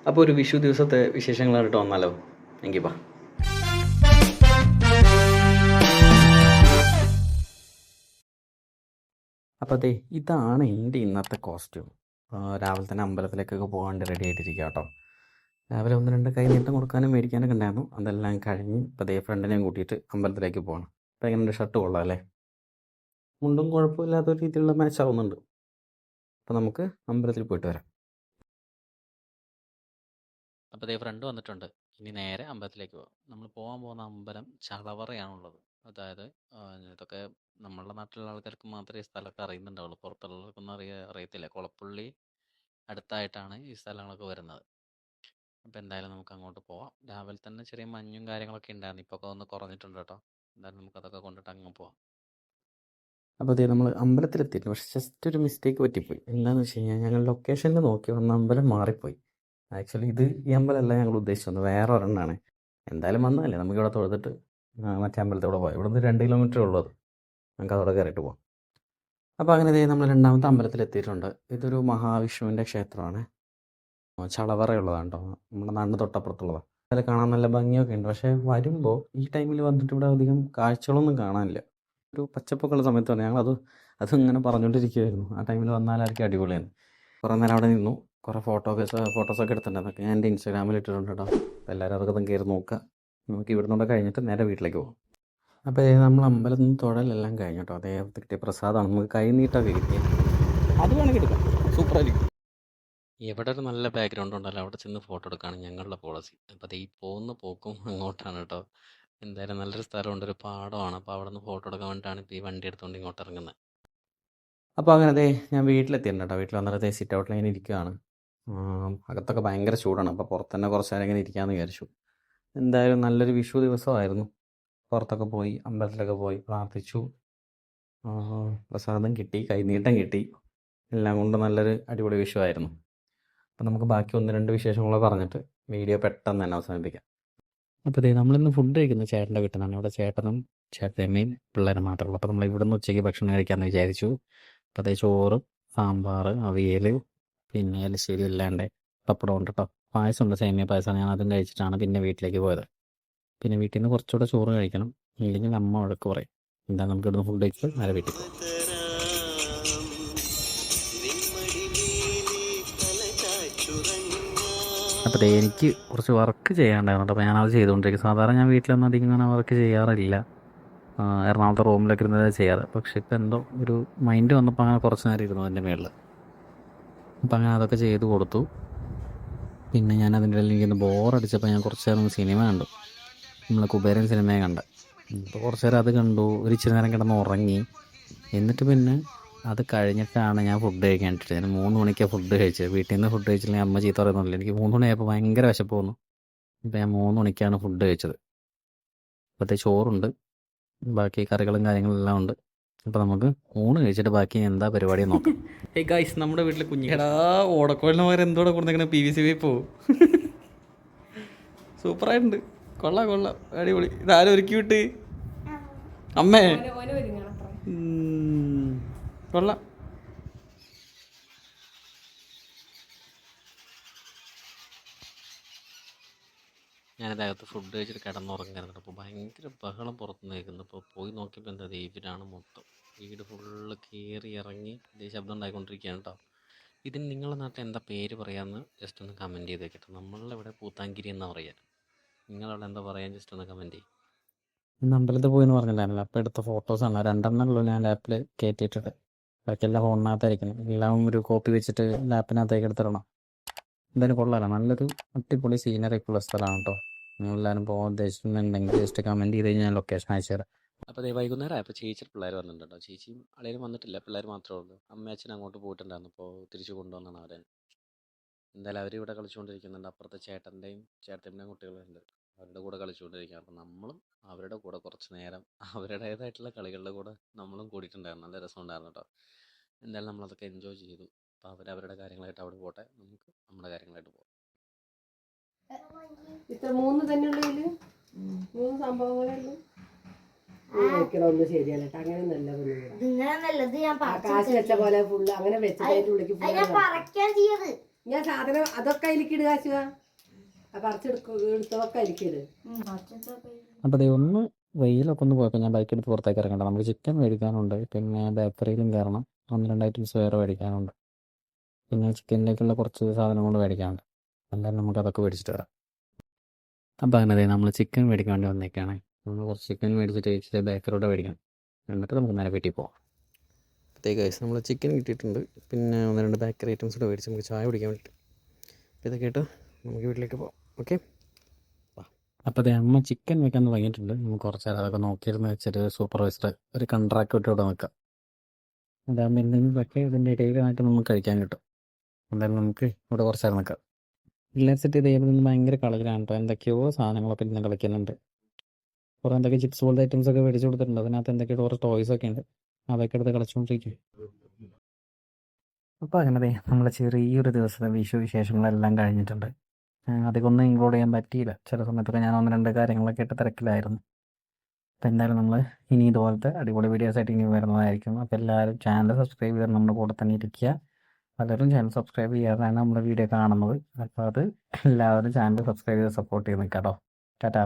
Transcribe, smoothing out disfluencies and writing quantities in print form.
അപ്പോൾ ഒരു വിഷു ദിവസത്തെ വിശേഷങ്ങളായിട്ട് വന്നാലോ? എങ്കിൽ വാ. അപ്പോൾ അതെ, ഇതാണ് എൻ്റെ ഇന്നത്തെ കോസ്റ്റ്യൂം. രാവിലെ തന്നെ അമ്പലത്തിലേക്കൊക്കെ പോകാണ്ട് റെഡി ആയിട്ടിരിക്കുക കേട്ടോ. രാവിലെ ഒന്ന് രണ്ട് കൈ നീട്ടം കൊടുക്കാനും മേടിക്കാനൊക്കെ ഉണ്ടായിരുന്നു. അതെല്ലാം കഴിഞ്ഞ് ഇപ്പോൾ അതേ ഫ്രണ്ടിനെയും കൂട്ടിയിട്ട് അമ്പലത്തിലേക്ക് പോകണം. അപ്പോൾ എങ്ങനെയുണ്ട്? ഷർട്ട് കൊള്ളാം അല്ലേ? മുണ്ടും കുഴപ്പമില്ലാത്ത രീതിയിലുള്ള മാച്ച് ആവുന്നുണ്ട്. അപ്പോൾ നമുക്ക് അമ്പലത്തിൽ പോയിട്ട് വരാം. അപ്പോൾ അതേ ഫ്രണ്ട് വന്നിട്ടുണ്ട്. ഇനി നേരെ അമ്പലത്തിലേക്ക് പോകാം. നമ്മൾ പോകാൻ പോകുന്ന അമ്പലം ചളവറയാണുള്ളത്. അതായത് ഇതൊക്കെ നമ്മളുടെ നാട്ടിലുള്ള ആൾക്കാർക്ക് മാത്രമേ ഈ സ്ഥലമൊക്കെ അറിയുന്നുണ്ടാവുള്ളൂ. പുറത്തുള്ളവർക്കൊന്നും അറിയത്തില്ല. കുളപ്പുള്ളി അടുത്തായിട്ടാണ് ഈ സ്ഥലങ്ങളൊക്കെ വരുന്നത്. അപ്പോൾ എന്തായാലും നമുക്ക് അങ്ങോട്ട് പോവാം. രാവിലെ തന്നെ ചെറിയ മഞ്ഞും കാര്യങ്ങളൊക്കെ ഉണ്ടായിരുന്നു. ഇപ്പോൾ ഒക്കെ ഒന്ന് കുറഞ്ഞിട്ടുണ്ട് കേട്ടോ. എന്തായാലും നമുക്കതൊക്കെ കൊണ്ടിട്ട് അങ്ങ് പോവാം. അപ്പോൾ അതെ, നമ്മൾ അമ്പലത്തിലെത്തിയിട്ട് പക്ഷേ ജസ്റ്റ് ഒരു മിസ്റ്റേക്ക് പറ്റിപ്പോയി. എന്താണെന്ന് വെച്ച് കഴിഞ്ഞാൽ ഞങ്ങൾ ലൊക്കേഷനിൽ നോക്കി വന്ന അമ്പലം മാറിപ്പോയി. ആക്ച്വലി ഈ അമ്പലമല്ല ഞങ്ങൾ ഉദ്ദേശിച്ചത്, വേറെ ഒരെണ്ണമാണ്. എന്തായാലും വന്നതല്ലേ, നമുക്കിവിടെ തൊഴുതിട്ട് മറ്റേ അമ്പലത്തോടെ പോകാം. ഇവിടെ നിന്ന് 2 കിലോമീറ്റർ ഉള്ളത്. നമുക്ക് അതോടെ കയറിയിട്ട് പോകാം. അപ്പോൾ അങ്ങനെ നമ്മൾ രണ്ടാമത്തെ അമ്പലത്തിലെത്തിയിട്ടുണ്ട്. ഇതൊരു മഹാവിഷ്ണുവിൻ്റെ ക്ഷേത്രമാണ്. ചളവറയുള്ളതാണ് കേട്ടോ. നമ്മുടെ നാടിന് തൊട്ടപ്പുറത്തുള്ളതാണ്. അതിൽ കാണാൻ നല്ല ഭംഗിയൊക്കെ ഉണ്ട്. പക്ഷേ വരുമ്പോൾ ഈ ടൈമിൽ വന്നിട്ട് ഇവിടെ അധികം കാഴ്ചകളൊന്നും കാണാനില്ല. ഒരു പച്ചപ്പൊക്കെയുള്ള സമയത്ത് തന്നെ അതിങ്ങനെ പറഞ്ഞുകൊണ്ടിരിക്കുമായിരുന്നു. ആ ടൈമിൽ വന്നാലായിരിക്കും അടിപൊളിയാണ്. കുറേ നേരം അവിടെ നിന്നു. കുറേ ഫോട്ടോസൊക്കെ എടുത്തിട്ടുണ്ട്. അതൊക്കെ ഞാൻ എൻ്റെ ഇൻസ്റ്റാഗ്രാമിൽ ഇട്ടിട്ടുണ്ട് കേട്ടോ. അപ്പോൾ എല്ലാവരും അതൊക്കെ ഒന്ന് കയറി നോക്കുക. നമുക്ക് ഇവിടെ നിന്നൂടെ കഴിഞ്ഞിട്ട് നേരെ വീട്ടിലേക്ക് പോകും. അപ്പോൾ നമ്മൾ അമ്പലത്തിൽ നിന്ന് തൊഴലെല്ലാം കഴിഞ്ഞു കേട്ടോ. അദ്ദേഹത്തെ കിട്ടിയ പ്രസാദമാണ്. നമുക്ക് കൈ നീട്ടൊക്കെ കിട്ടിയത്. അത് വേണമെങ്കിൽ എടുക്കാം, സൂപ്പറായിരിക്കും. എവിടെ ഒരു നല്ല ബാക്ക്ഗ്രൗണ്ട് ഉണ്ടല്ലോ അവിടെ ചെന്ന് ഫോട്ടോ എടുക്കുകയാണ് ഞങ്ങളുടെ പോളിസി. അപ്പോൾ അത് ഈ പോകുന്ന പോക്കും അങ്ങോട്ടാണ് കേട്ടോ. എന്തായാലും നല്ലൊരു സ്ഥലമുണ്ട്, ഒരു പാടമാണ്. അപ്പോൾ അവിടെ നിന്ന് ഫോട്ടോ എടുക്കാൻ വേണ്ടിയിട്ടാണ് ഇപ്പോൾ ഈ വണ്ടി എടുത്തുകൊണ്ട് ഇങ്ങോട്ട് ഇറങ്ങുന്നത്. അപ്പോൾ അങ്ങനെ ഞാൻ വീട്ടിലെത്തിയിട്ടുണ്ട് കേട്ടോ. വീട്ടിൽ വന്നിട്ട് സിറ്റ് ഔട്ടിൽ ഇങ്ങനെ ഇരിക്കുകയാണ്. അകത്തൊക്കെ ഭയങ്കര ചൂടാണ്. അപ്പോൾ പുറത്ത് തന്നെ കുറച്ച് നേരം ഇങ്ങനെ ഇരിക്കാമെന്ന് വിചാരിച്ചു. എന്തായാലും നല്ലൊരു വിഷു ദിവസമായിരുന്നു. പുറത്തൊക്കെ പോയി അമ്പലത്തിലൊക്കെ പോയി പ്രാർത്ഥിച്ചു. പ്രസാദം കിട്ടി, കൈനീട്ടം കിട്ടി. എല്ലാം കൊണ്ട് നല്ലൊരു അടിപൊളി വിഷുവായിരുന്നു. അപ്പോൾ നമുക്ക് ബാക്കി 1-2 വിശേഷങ്ങളൊക്കെ പറഞ്ഞിട്ട് വീഡിയോ പെട്ടെന്ന് തന്നെ അവസാനിപ്പിക്കാം. അപ്പോൾ നമ്മളിന്ന് ഫുഡ് കഴിക്കുന്നത് ചേട്ടൻ്റെ വീട്ടിൽ നിന്നാണ്. ഇവിടെ ചേട്ടനും ചേട്ടമ്മയും പിള്ളേരും മാത്രമേ ഉള്ളൂ. അപ്പോൾ നമ്മൾ ഇവിടെ നിന്ന് ഉച്ചയ്ക്ക് ഭക്ഷണം കഴിക്കാമെന്ന് വിചാരിച്ചു. അപ്പോൾ ചോറ്, സാമ്പാർ, അവിയൽ, പിന്നെ എലിശ്ശേരി ഇല്ലാണ്ട് പപ്പടം ഉണ്ട് കേട്ടോ. പായസമുണ്ട്, സേമിയ പായസമാണ്. ഞാൻ അതും കഴിച്ചിട്ടാണ് പിന്നെ വീട്ടിലേക്ക് പോയത്. പിന്നെ വീട്ടിൽ നിന്ന് കുറച്ചുകൂടെ ചോറ് കഴിക്കണം, ഇല്ലെങ്കിൽ അമ്മ വഴക്ക് പറയും. എന്താ നമുക്ക് ഇവിടുന്ന് ഫുഡ് കഴിച്ച് നേരെ വീട്ടിൽ പോകും. അപ്പോൾ എനിക്ക് കുറച്ച് വർക്ക് ചെയ്യാനുണ്ടായിരുന്നു. അപ്പോൾ ഞാനത് ചെയ്തുകൊണ്ടിരിക്കും. സാധാരണ ഞാൻ വീട്ടിലൊന്നും അധികം അങ്ങനെ വർക്ക് ചെയ്യാറില്ല. എറണാകുളത്തെ റൂമിലൊക്കെ ഇരുന്നത് ചെയ്യാറ്. പക്ഷേ ഇപ്പോൾ എന്തോ ഒരു മൈൻഡ് വന്നപ്പോൾ അങ്ങനെ കുറച്ച് നേരം ഇരുന്നു അതിൻ്റെ മുകളിൽ. അപ്പോൾ അങ്ങനെ അതൊക്കെ ചെയ്ത് കൊടുത്തു. പിന്നെ ഞാൻ അതിൻ്റെ ഇടയിൽ എനിക്കൊന്ന് ബോറടിച്ചപ്പോൾ ഞാൻ കുറച്ച് നേരം സിനിമ കണ്ടു. നമ്മൾ കുബേരൻ സിനിമയെ കണ്ട. അപ്പോൾ കുറച്ച് നേരം അത് കണ്ടു. ഒരു ഇച്ചിരി നേരം കിടന്ന് ഉറങ്ങി. എന്നിട്ട് പിന്നെ അത് കഴിഞ്ഞിട്ടാണ് ഞാൻ ഫുഡ് കഴിക്കാനിട്ടിട്ട്. ഞാൻ 3 മണിക്കാണ് ഫുഡ് കഴിച്ചത്. വീട്ടിൽ നിന്ന് ഫുഡ് കഴിച്ചില്ലെങ്കിൽ അമ്മ ചീത്ത പറയുന്നില്ല. എനിക്ക് 3 മണിയായപ്പോൾ ഭയങ്കര വിശപ്പ് വന്നു. അപ്പോൾ ഞാൻ 3 മണിക്കാണ് ഫുഡ് കഴിച്ചത്. അപ്പോഴത്തെ ചോറുണ്ട്, ബാക്കി കറികളും കാര്യങ്ങളെല്ലാം ഉണ്ട്. അപ്പോൾ നമുക്ക് ഊണ് കഴിച്ചിട്ട് ബാക്കി എന്താ പരിപാടി നോക്കാം. ഹേയ് ഗൈസ്, നമ്മുടെ വീട്ടിൽ കുഞ്ഞിടാ ഓടക്കോലിന് പകരം എന്തോടെ കൊടുത്തേക്കണേ? PVC പൈപ്പോ? സൂപ്പറായിട്ടുണ്ട്. കൊള്ളാം അടിപൊളി. ഇതാരും ഒരുക്കി വിട്ട്? അമ്മേ. കൊള്ളാം. ഞാനതിനകത്ത് ഫുഡ് കഴിച്ചിട്ട് കിടന്നുറങ്ങായിരുന്നു. അപ്പോൾ ഭയങ്കര ബഹളം പുറത്ത് നിൽക്കുന്നു. അപ്പോൾ പോയി നോക്കിയപ്പോൾ എന്താ വീടാണ് മൊത്തം. വീട് ഫുള്ള് കയറി ഇറങ്ങി ഇതേ ശബ്ദം ഉണ്ടായിക്കൊണ്ടിരിക്കുകയാണ് കേട്ടോ. ഇതിന് നിങ്ങളുടെ നാട്ടിൽ എന്താ പേര് പറയാമെന്ന് ജസ്റ്റ് ഒന്ന് കമൻറ്റ് ചെയ്ത് കേട്ടോ. നമ്മളിവിടെ പൂത്താങ്കിരി എന്നാണ് പറയുക. നിങ്ങളവിടെ എന്താ പറയാൻ ജസ്റ്റ് ഒന്ന് കമൻറ്റ് ചെയ്യും. ഇന്ന് അമ്പലത്തിൽ പോയി എന്ന് പറഞ്ഞില്ലായിരുന്നല്ലോ. അപ്പോൾ എടുത്ത ഫോട്ടോസാണ് 2 ഞാൻ ലാപ്പിൽ കയറ്റിയിട്ടിട്ട്. ബാക്കിയെല്ലാം ഫോണിനകത്തായിരിക്കണം. എല്ലാം ഒരു കോപ്പി വെച്ചിട്ട് ലാപ്പിനകത്തേക്ക് എടുത്തിടണം. എന്തായാലും കൊള്ളാമല്ലോ, നല്ലൊരു അടിപൊളി സീനറി ഉള്ള സ്ഥലമാണ് കേട്ടോ. നിങ്ങളെല്ലാവരും പോകാൻ ഉദ്ദേശിക്കുന്നുണ്ടെങ്കിൽ ജസ്റ്റ് കമൻറ്റ് ചെയ്ത് കഴിഞ്ഞാൽ ഞാൻ ലൊക്കേഷൻ അയച്ചു തരാം. അപ്പോൾ വൈകുന്നേരം ആയപ്പോൾ ചേച്ചിയുടെ പിള്ളേർ വന്നിട്ടുണ്ട് കേട്ടോ. ചേച്ചിയും ആളേലും വന്നിട്ടില്ല, പിള്ളേർ മാത്രമേ ഉള്ളൂ. അമ്മയച്ഛൻ അങ്ങോട്ട് പോയിട്ടുണ്ടായിരുന്നു. അപ്പോൾ തിരിച്ചു കൊണ്ടുവന്നാണ് അവരെ. എന്തായാലും അവരിവിടെ കളിച്ചുകൊണ്ടിരിക്കുന്നുണ്ട്. അപ്പുറത്തെ ചേട്ടൻ്റെയും ചേട്ടൻ്റെയും കുട്ടികളുണ്ട്, അവരുടെ കൂടെ കളിച്ചുകൊണ്ടിരിക്കുക. അപ്പോൾ നമ്മളും അവരുടെ കൂടെ കുറച്ച് നേരം അവരുടേതായിട്ടുള്ള കളികളുടെ കൂടെ നമ്മളും കൂടിയിട്ടുണ്ടായിരുന്നു. നല്ല രസമുണ്ടായിരുന്നു കേട്ടോ. എന്തായാലും നമ്മളതൊക്കെ എൻജോയ് ചെയ്തു. അപ്പോൾ അവരവരുടെ കാര്യങ്ങളായിട്ട് അവിടെ പോട്ടെ, നമുക്ക് നമ്മുടെ കാര്യങ്ങളായിട്ട് പോകാം. ഇത്ര 3 തന്നെ ഉള്ളതിൽ 3 സംഭവങ്ങളുള്ളൂ. ശരിയല്ല, അങ്ങനെ നല്ലത് കാശ് വെച്ച പോലെ ഫുള്ള് അങ്ങനെ വെച്ചിട്ട് ഞാൻ സാധനം അതൊക്കെ അതിലേക്ക് ഇടുക ആശുക എടുത്തതൊക്കെ അതിലേക്ക് ഇട്. അപ്പോൾ അതേ ഒന്ന് വെയിലൊക്കെ ഒന്ന് പോയപ്പോൾ ഞാൻ ബൈക്ക് എടുത്ത് പുറത്തേക്ക് ഇറങ്ങണ്ട. നമുക്ക് ചിക്കൻ മേടിക്കാനുണ്ട്, പിന്നെ ബേക്കറിയിലും കയറണം, 1-2 ഐറ്റംസ് വേറെ മേടിക്കാനുണ്ട്, പിന്നെ ചിക്കനിലേക്കുള്ള കുറച്ച് സാധനങ്ങൾ മേടിക്കാനുണ്ട്. എന്തായാലും നമുക്ക് അതൊക്കെ മേടിച്ചിട്ട് വരാം. അപ്പോൾ അങ്ങനെ നമ്മൾ ചിക്കൻ മേടിക്കാൻ വേണ്ടി വന്നേക്കാണ്. നമ്മൾ കുറച്ച് ചിക്കൻ മേടിച്ചിട്ട് ഇച്ചിരി ബേക്കറിയോടെ മേടിക്കണം, എന്നിട്ട് നമുക്ക് നേരെ വീട്ടിൽ പോകാം. പ്രത്യേക കേസ് നമ്മൾ ചിക്കൻ കിട്ടിയിട്ടുണ്ട്, പിന്നെ 1-2 ബേക്കറി ഐറ്റംസ് കൂടെ മേടിച്ച് നമുക്ക് ചായ കുടിക്കാൻ വേണ്ടിയിട്ട്. ഇതൊക്കെ ആയിട്ട് നമുക്ക് വീട്ടിലേക്ക് പോകാം. ഓക്കെ. അപ്പോൾ അതേ അമ്മ ചിക്കൻ വെക്കാൻ തുടങ്ങിയിട്ടുണ്ട്. നമുക്ക് കുറച്ച് നേരം അതൊക്കെ നോക്കിയിരുന്ന് വെച്ചിട്ട് സൂപ്പർവൈസർ ഒരു കൺട്രാക്ട് ഇവിടെ നിൽക്കാം. അതാകുമ്പോൾ എന്തെങ്കിലുമൊക്കെ ഇതിൻ്റെ ഇടയിലായിട്ട് നമുക്ക് കഴിക്കാൻ കിട്ടും. എന്തായാലും നമുക്ക് ഇവിടെ കുറച്ച് നേരം നിൽക്കാം. എല്ലാം സെറ്റ് ചെയ്ത് കഴിയുമ്പോൾ ഭയങ്കര കളറിലാണ് കേട്ടോ. എന്തൊക്കെയോ സാധനങ്ങളൊക്കെ ഇന്ന് കളിക്കുന്നുണ്ട്. കുറേ എന്തൊക്കെ ചിപ്സ് പോലത്തെ ഐറ്റംസ് ഒക്കെ മേടിച്ച് കൊടുത്തിട്ടുണ്ട്. അതിനകത്ത് എന്തൊക്കെയോ കുറച്ച് ടോയ്സ് ഒക്കെ ഉണ്ട്, അതൊക്കെ എടുത്ത് കളിച്ചുകൊണ്ടിരിക്കും. അപ്പോൾ അങ്ങനെ നമ്മുടെ ചെറിയൊരു ദിവസത്തെ വിഷു വിശേഷങ്ങളെല്ലാം കഴിഞ്ഞിട്ടുണ്ട്. അധികം ഒന്നും ഇൻക്ലൂഡ് ചെയ്യാൻ പറ്റിയില്ല. ചില സമയത്തൊക്കെ ഞാൻ 1-2 കാര്യങ്ങളൊക്കെ ഇട്ട് തിരക്കിലായിരുന്നു. അപ്പോൾ എന്തായാലും നമ്മൾ ഇനി ഇതുപോലത്തെ അടിപൊളി വീഡിയോസ് ആയിട്ട് ഇനി വരുന്നതായിരിക്കും. അപ്പോൾ എല്ലാവരും ചാനൽ സബ്സ്ക്രൈബ് ചെയ്ത് നമ്മുടെ കൂടെ തന്നെ ഇരിക്കുക. പലരും ചാനൽ സബ്സ്ക്രൈബ് ചെയ്യാതെയാണ് നമ്മുടെ വീഡിയോ കാണുന്നത്. അപ്പോൾ അത് എല്ലാവരും ചാനൽ സബ്സ്ക്രൈബ് ചെയ്ത് സപ്പോർട്ട് ചെയ്ത് നിൽക്കാം കേട്ടോ. ടാറ്റാ.